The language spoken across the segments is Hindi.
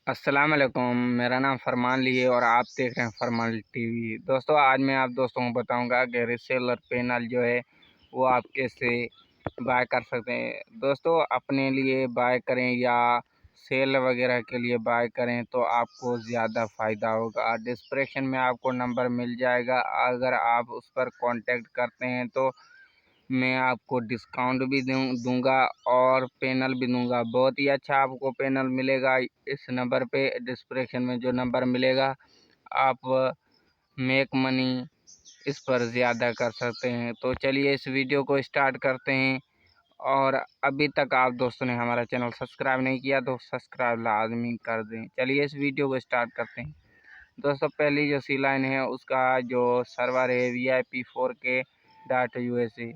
अस्सलाम वालेकुम। मेरा नाम फरमान ली है और आप देख रहे हैं फरमान टीवी। दोस्तों, आज मैं आप दोस्तों को बताऊंगा कि रीसेलर पैनल जो है वो आप कैसे बाय कर सकते हैं। दोस्तों, अपने लिए बाय करें या सेल वगैरह के लिए बाय करें तो आपको ज़्यादा फ़ायदा होगा। डिस्क्रिप्शन में आपको नंबर मिल जाएगा। अगर आप उस पर कांटेक्ट करते हैं तो मैं आपको डिस्काउंट भी दूंगा और पैनल भी दूंगा। बहुत ही अच्छा आपको पैनल मिलेगा इस नंबर पे। डिस्क्रिप्शन में जो नंबर मिलेगा, आप मेक मनी इस पर ज़्यादा कर सकते हैं। तो चलिए इस वीडियो को स्टार्ट करते हैं। और अभी तक आप दोस्तों ने हमारा चैनल सब्सक्राइब नहीं किया तो सब्सक्राइब लाजमी कर दें। चलिए इस वीडियो को स्टार्ट करते हैं। दोस्तों, पहली जो सी लाइन है उसका जो सर्वर है VIP4K.USA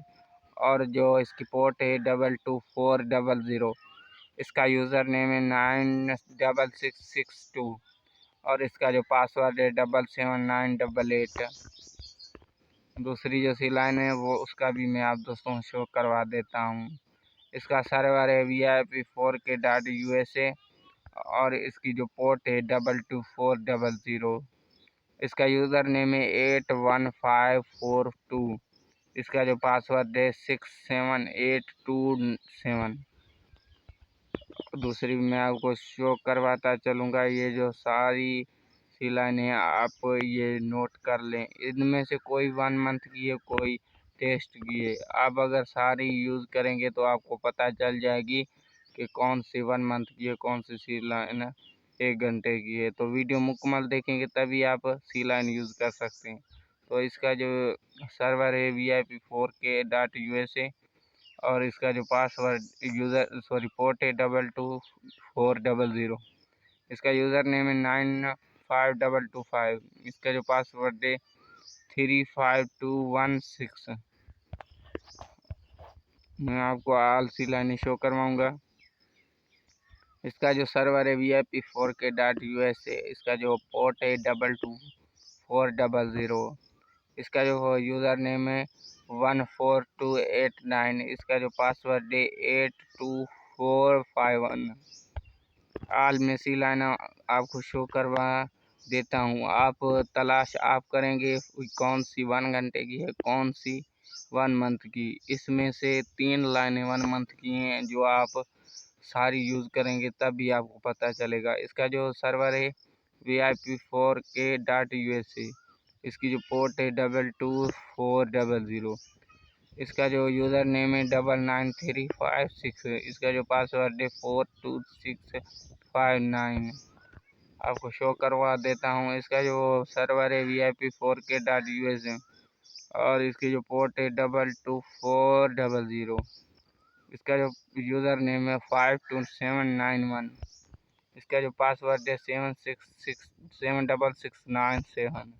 और जो इसकी पोर्ट है 222400। इसका यूज़र नेम है 96662 और इसका जो पासवर्ड है 77988। दूसरी जो सी लाइन है वो उसका भी मैं आप दोस्तों को शो करवा देता हूँ। इसका सर्वर है VIP4K.USA और इसकी जो पोर्ट है 22400। इसका यूज़र नेम है 81542। इसका जो पासवर्ड है 67827। दूसरी मैं आपको शो करवाता चलूँगा। ये जो सारी सी लाइनें आप ये नोट कर लें। इनमें से कोई 1 मंथ की है, कोई टेस्ट की है। आप अगर सारी यूज़ करेंगे तो आपको पता चल जाएगी कि कौन सी 1 मंथ की है, कौन सी लाइन 1 घंटे की है। तो वीडियो मुकम्मल देखेंगे तभी आप सी लाइन यूज़ कर सकते हैं। तो इसका जो सर्वर है VIP4K.USA और इसका जो पासवर्ड पोर्ट है 22400। इसका यूज़र नेम है 95225। इसका जो पासवर्ड है 35216। मैं आपको आल सी लाइन शो करवाऊँगा। इसका जो सर्वर है VIP4K.USA। इसका जो पोर्ट है 22400। इसका जो यूज़र नेम है 14289। इसका जो पासवर्ड है 82451। आल में सी लाइन आपको शो करवा देता हूँ। आप तलाश आप करेंगे कौन सी 1 घंटे की है, कौन सी 1 मंथ की। इसमें से 3 लाइनें 1 मंथ की हैं जो आप सारी यूज़ करेंगे तभी आपको पता चलेगा। इसका जो सर्वर है VIP4K.USA। इसकी जो पोर्ट है 22400। इसका जो यूज़र नेम है 99356। इसका जो पासवर्ड है 42659। आपको शो करवा देता हूँ। इसका जो सर्वर है VIP4K.USA और इसकी जो पोर्ट है 22400। इसका जो यूज़र नेम है 52791। इसका जो पासवर्ड है 7669697।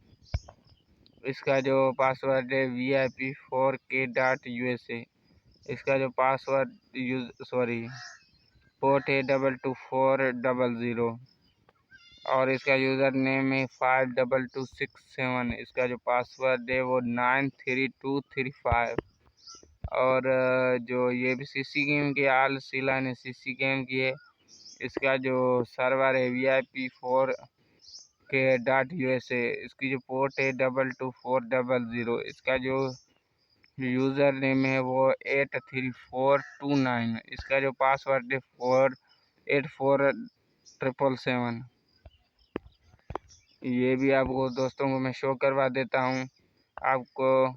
इसका जो पासवर्ड है VIP4K.USA। इसका जो पासवर्ड पोर्ट है 22400 और इसका यूज़र नेम है 52267। इसका जो पासवर्ड है वो 93235। और जो ये भी CC गेम की आल सी लाइन है, CC गेम की है। इसका जो सर्वर है VIP4K.USA। इसकी जो पोर्ट है 22400। इसका जो यूज़र नेम है वो 83429। इसका जो पासवर्ड है 484777। ये भी आपको दोस्तों को मैं शो करवा देता हूँ। आपको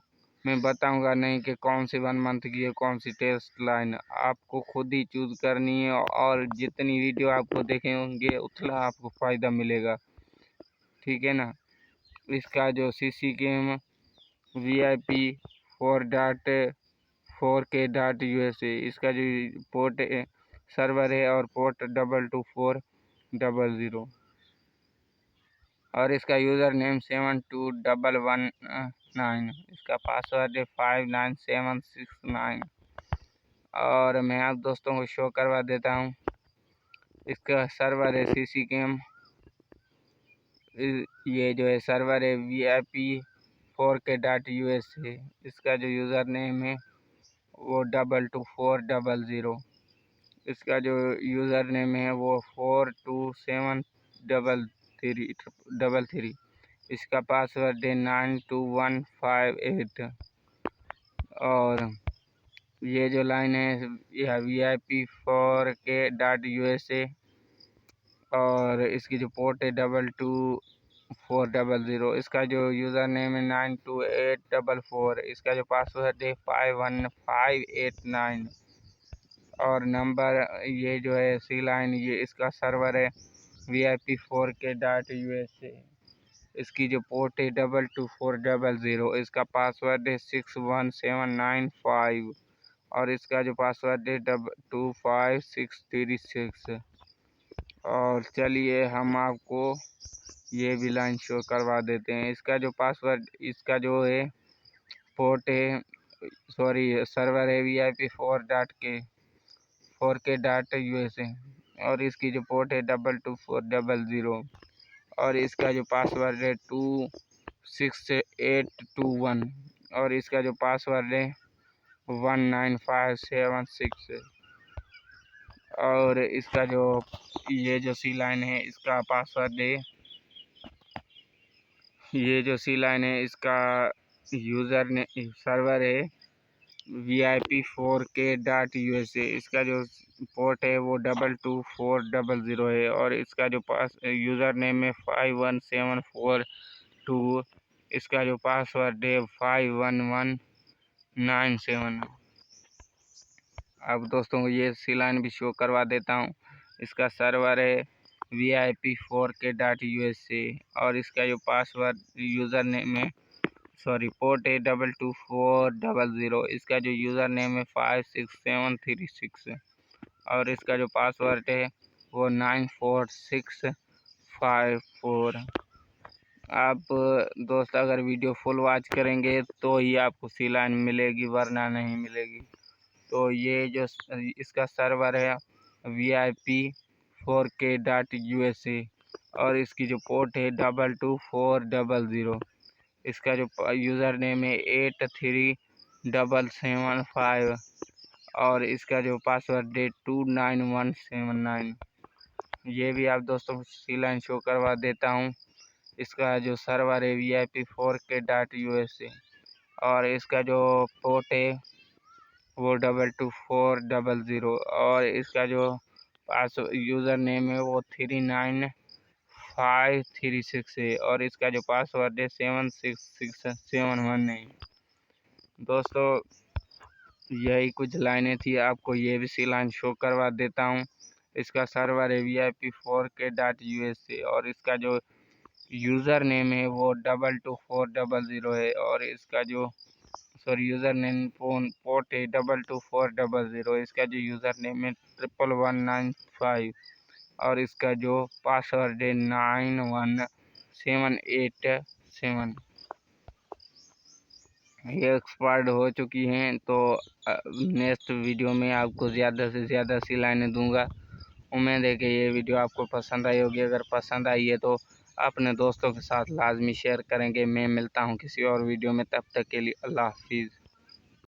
मैं बताऊंगा नहीं कि कौन सी 1 मंथ की है, कौन सी टेस्ट लाइन। आपको खुद ही चूज़ करनी है और जितनी वीडियो आपको देखेंगे उतना आपको फ़ायदा मिलेगा। ठीक है ना। इसका जो CC गेम VIP4K.USA। इसका जो पोर्ट सर्वर है और पोर्ट 22400 और इसका यूज़र नेम 72119। इसका पासवर्ड है 59769। और मैं आप दोस्तों को शो करवा देता हूँ। इसका सर्वर है CC गेम। ये जो है सर्वर है VIP4K.USA। इसका जो यूज़र नेम है वो 22400। इसका जो यूज़र नेम है वो 427 63333। इसका पासवर्ड है 92158। और ये जो लाइन है यह VIP4K.USA और इसकी जो पोर्ट है 222400। इसका जो यूज़र नेम है 92844। इसका जो पासवर्ड है 51589। और नंबर ये जो है सी लाइन ये इसका सर्वर है VIP4K.USA। इसकी जो पोर्ट है 22400। इसका पासवर्ड है 61795। और इसका जो पासवर्ड है 25636। और चलिए हम आपको ये भी लाइन शो करवा देते हैं। इसका जो पासवर्ड इसका जो है पोर्ट है सर्वर है VIP4K.USA और इसकी जो पोर्ट है 22400। और इसका जो पासवर्ड है 26821। और इसका जो पासवर्ड है 19576। और इसका जो ये जो सी लाइन है इसका पासवर्ड है इसका यूज़र ने सर्वर है VIP4K.USA। इसका जो पोर्ट है वो 22400 है। और इसका जो यूज़र नेम है 51742। इसका जो पासवर्ड है 51197। अब दोस्तों को ये सी लाइन भी शो करवा देता हूँ। इसका सर्वर है VIP4K.USA और इसका जो पासवर्ड यूज़र नेम है पोर्ट है 22400। इसका जो यूज़र नेम है 56736। और इसका जो पासवर्ड है वो 94654। आप दोस्त अगर वीडियो फुल वॉच करेंगे तो ही आपको सी लाइन मिलेगी, वरना नहीं मिलेगी। तो ये जो इसका सर्वर है VIP4K.USA और इसकी जो पोर्ट है 22400। इसका जो यूज़र नेम है 83775। और इसका जो पासवर्ड है 29179। ये भी आप दोस्तों को सी लाइन शो करवा देता हूँ। इसका जो सर्वर है VIP4K.USA और इसका जो पोर्ट है वो 22400। और इसका जो यूज़र नेम है वो 39536 है। और इसका जो पासवर्ड है 76671 दोस्तों यही कुछ लाइनें थी। आपको ये भी सी लाइन शो करवा देता हूँ। इसका सर्वर है VIP4K.USA और इसका जो यूज़र नेम है वो 22400 है। और इसका जो यूज़र नेम पोर्ट है 22400। इसका जो यूज़र नेम है 11195। और इसका जो पासवर्ड है 91787। ये एक्सपायर्ड हो चुकी हैं। तो नेक्स्ट वीडियो में आपको ज़्यादा से ज़्यादा सी लाइनें दूंगा। उम्मीद है कि ये वीडियो आपको पसंद आई होगी। अगर पसंद आई है तो अपने दोस्तों के साथ लाजमी शेयर करेंगे। मैं मिलता हूँ किसी और वीडियो में, तब तक के लिए अल्लाह हाफिज़।